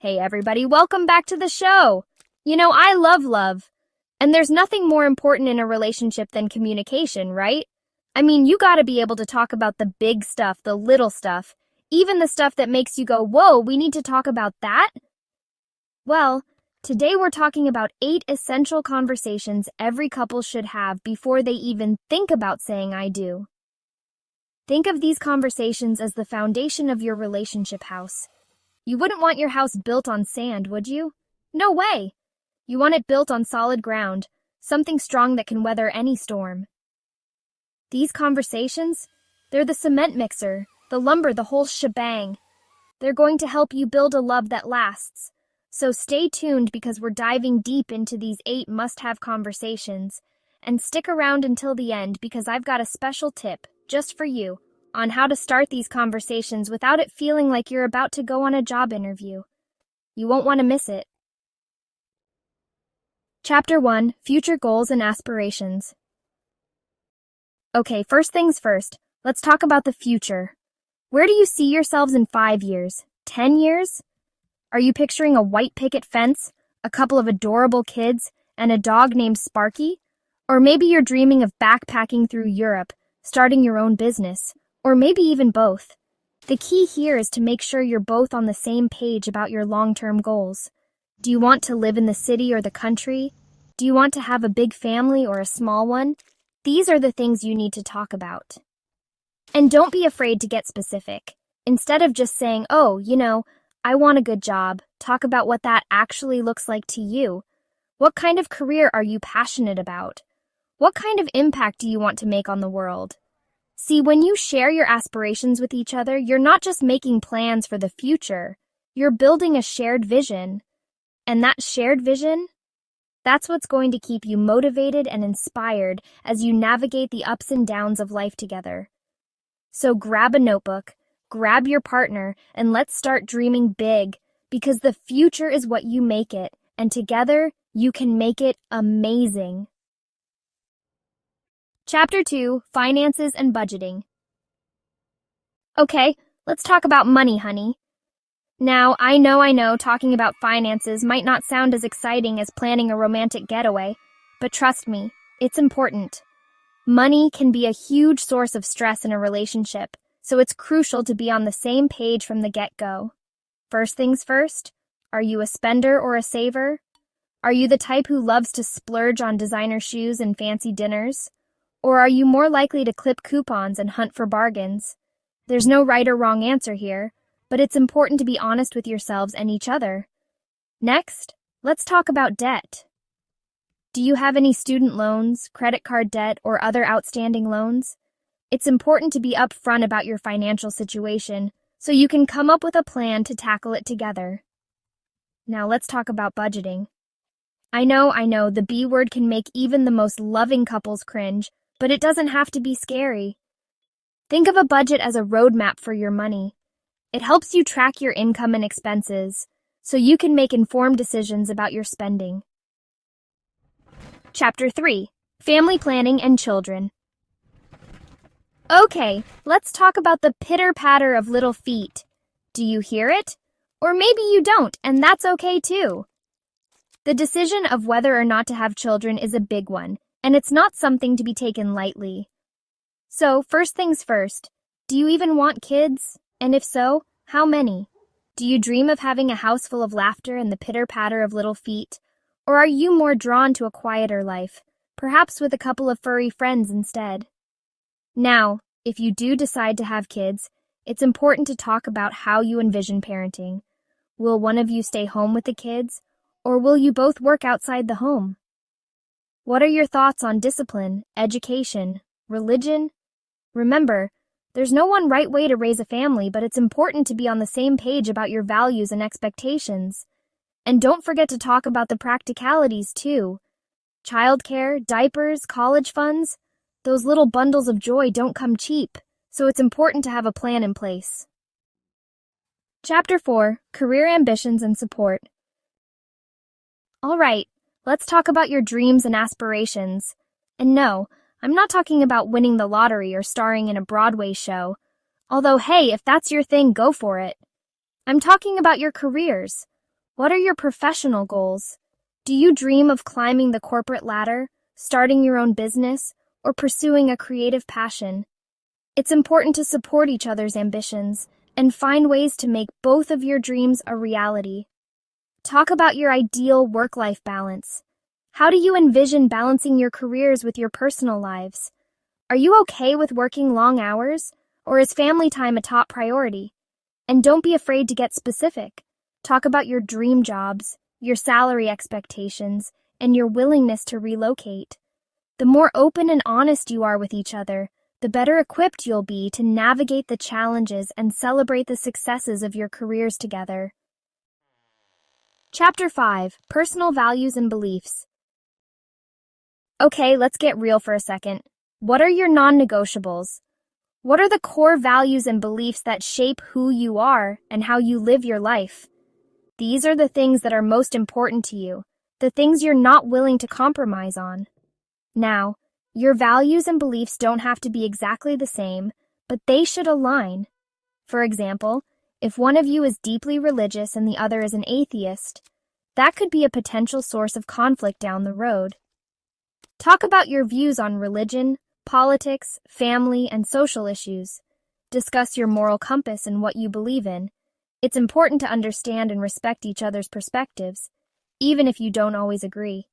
Hey everybody, welcome back to the show. I love love. And there's nothing more important in a relationship than communication, right? You gotta be able to talk about the big stuff, the little stuff, even the stuff that makes you go, whoa, we need to talk about that? Well, today we're talking about 8 essential conversations every couple should have before they even think about saying I do. Think of these conversations as the foundation of your relationship house. You wouldn't want your house built on sand, would you? No way! You want it built on solid ground, something strong that can weather any storm. These conversations, they're the cement mixer, the lumber, the whole shebang. They're going to help you build a love that lasts. So stay tuned because we're diving deep into these 8 must-have conversations. And stick around until the end because I've got a special tip, just for you, on how to start these conversations without it feeling like you're about to go on a job interview. You won't want to miss it. Chapter 1, Future Goals and Aspirations. Okay, first things first, let's talk about the future. Where do you see yourselves in 5 years? 10 years? Are you picturing a white picket fence, a couple of adorable kids, and a dog named Sparky? Or maybe you're dreaming of backpacking through Europe, starting your own business, or maybe even both. The key here is to make sure you're both on the same page about your long-term goals. Do you want to live in the city or the country? Do you want to have a big family or a small one? These are the things you need to talk about. And don't be afraid to get specific. Instead of just saying, I want a good job, talk about what that actually looks like to you. What kind of career are you passionate about? What kind of impact do you want to make on the world? See, when you share your aspirations with each other, you're not just making plans for the future. You're building a shared vision. And that shared vision, that's what's going to keep you motivated and inspired as you navigate the ups and downs of life together. So grab a notebook, grab your partner, and let's start dreaming big, because the future is what you make it, and together you can make it amazing. Chapter 2, Finances and Budgeting. Okay, let's talk about money, honey. Now, I know, talking about finances might not sound as exciting as planning a romantic getaway, but trust me, it's important. Money can be a huge source of stress in a relationship, so it's crucial to be on the same page from the get-go. First things first, are you a spender or a saver? Are you the type who loves to splurge on designer shoes and fancy dinners? Or are you more likely to clip coupons and hunt for bargains? There's no right or wrong answer here, but it's important to be honest with yourselves and each other. Next, let's talk about debt. Do you have any student loans, credit card debt, or other outstanding loans? It's important to be upfront about your financial situation so you can come up with a plan to tackle it together. Now let's talk about budgeting. I know, the B word can make even the most loving couples cringe, but it doesn't have to be scary. Think of a budget as a roadmap for your money. It helps you track your income and expenses, so you can make informed decisions about your spending. Chapter 3, Family Planning and Children. Okay, let's talk about the pitter-patter of little feet. Do you hear it? Or maybe you don't, and that's okay too. The decision of whether or not to have children is a big one, and it's not something to be taken lightly. So, first things first, do you even want kids? And if so, how many? Do you dream of having a house full of laughter and the pitter-patter of little feet? Or are you more drawn to a quieter life, perhaps with a couple of furry friends instead? Now, if you do decide to have kids, it's important to talk about how you envision parenting. Will one of you stay home with the kids, or will you both work outside the home? What are your thoughts on discipline, education, religion? Remember, there's no one right way to raise a family, but it's important to be on the same page about your values and expectations. And don't forget to talk about the practicalities, too. Childcare, diapers, college funds, those little bundles of joy don't come cheap, so it's important to have a plan in place. Chapter 4, Career Ambitions and Support. All right, let's talk about your dreams and aspirations. And no, I'm not talking about winning the lottery or starring in a Broadway show. Although, hey, if that's your thing, go for it. I'm talking about your careers. What are your professional goals? Do you dream of climbing the corporate ladder, starting your own business, or pursuing a creative passion? It's important to support each other's ambitions and find ways to make both of your dreams a reality. Talk about your ideal work-life balance. How do you envision balancing your careers with your personal lives? Are you okay with working long hours, or is family time a top priority? And don't be afraid to get specific. Talk about your dream jobs, your salary expectations, and your willingness to relocate. The more open and honest you are with each other, the better equipped you'll be to navigate the challenges and celebrate the successes of your careers together. Chapter 5: Personal Values and Beliefs. Okay, let's get real for a second. What are your non-negotiables? What are the core values and beliefs that shape who you are and how you live your life? These are the things that are most important to you, the things you're not willing to compromise on. Now, your values and beliefs don't have to be exactly the same, but they should align. For example, if one of you is deeply religious and the other is an atheist, that could be a potential source of conflict down the road. Talk about your views on religion, politics, family, and social issues. Discuss your moral compass and what you believe in. It's important to understand and respect each other's perspectives, even if you don't always agree.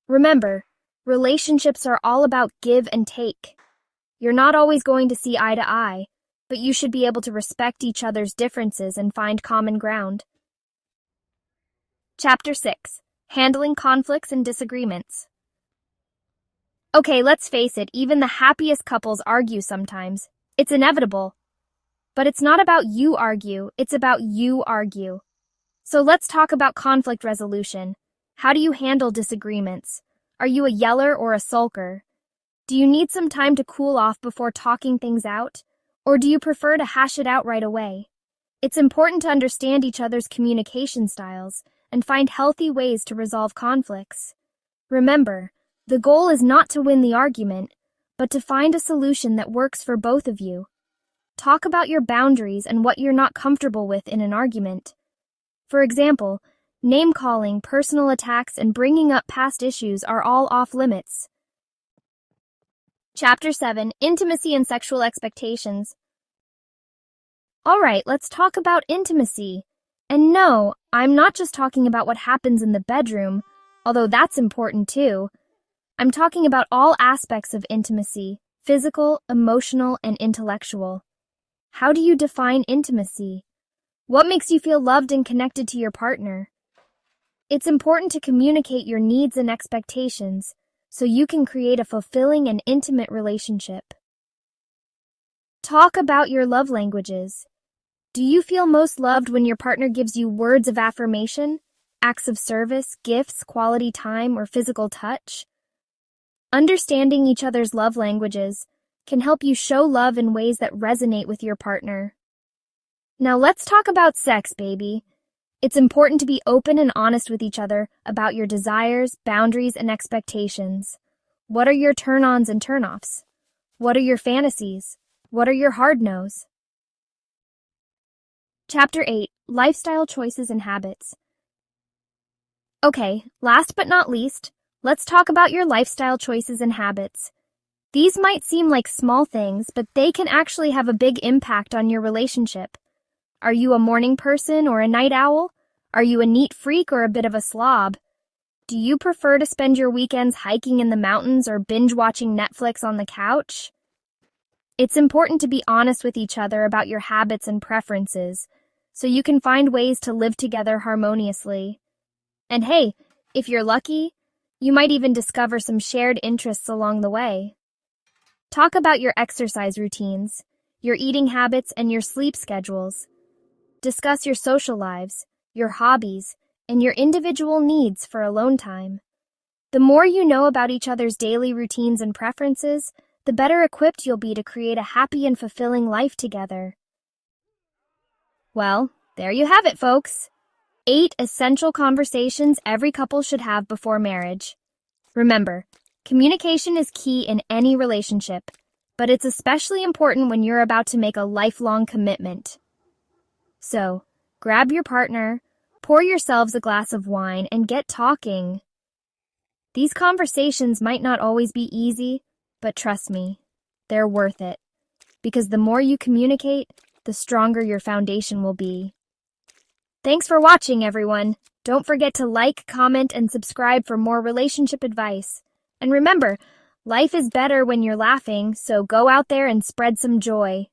Remember, relationships are all about give and take. You're not always going to see eye to eye, but you should be able to respect each other's differences and find common ground. Chapter 6: Handling Conflicts and Disagreements. Okay, let's face it, even the happiest couples argue sometimes. It's inevitable. But it's not about you argue, it's about you argue. So let's talk about conflict resolution. How do you handle disagreements? Are you a yeller or a sulker? Do you need some time to cool off before talking things out? Or do you prefer to hash it out right away? It's important to understand each other's communication styles and find healthy ways to resolve conflicts. Remember, the goal is not to win the argument, but to find a solution that works for both of you. Talk about your boundaries and what you're not comfortable with in an argument. For example, name-calling, personal attacks, and bringing up past issues are all off-limits. Chapter 7: Intimacy and Sexual Expectations. All right, let's talk about intimacy. And no, I'm not just talking about what happens in the bedroom, although that's important too. I'm talking about all aspects of intimacy: physical, emotional, and intellectual. How do you define intimacy? What makes you feel loved and connected to your partner? It's important to communicate your needs and expectations so you can create a fulfilling and intimate relationship. Talk about your love languages. Do you feel most loved when your partner gives you words of affirmation, acts of service, gifts, quality time, or physical touch? Understanding each other's love languages can help you show love in ways that resonate with your partner. Now let's talk about sex, baby. It's important to be open and honest with each other about your desires, boundaries, and expectations. What are your turn-ons and turn-offs? What are your fantasies? What are your hard no's? Chapter 8: Lifestyle Choices and Habits. Okay, last but not least, let's talk about your lifestyle choices and habits. These might seem like small things, but they can actually have a big impact on your relationship. Are you a morning person or a night owl? Are you a neat freak or a bit of a slob? Do you prefer to spend your weekends hiking in the mountains or binge-watching Netflix on the couch? It's important to be honest with each other about your habits and preferences, so you can find ways to live together harmoniously. And hey, if you're lucky, you might even discover some shared interests along the way. Talk about your exercise routines, your eating habits, and your sleep schedules. Discuss your social lives, your hobbies, and your individual needs for alone time. The more you know about each other's daily routines and preferences, the better equipped you'll be to create a happy and fulfilling life together. Well, there you have it, folks. 8 essential conversations every couple should have before marriage. Remember, communication is key in any relationship, but it's especially important when you're about to make a lifelong commitment. So, grab your partner, Pour yourselves a glass of wine and get talking. These conversations might not always be easy, but trust me, they're worth it. Because the more you communicate, the stronger your foundation will be. Thanks for watching, everyone. Don't forget to like, comment, and subscribe for more relationship advice. And remember, life is better when you're laughing, so go out there and spread some joy.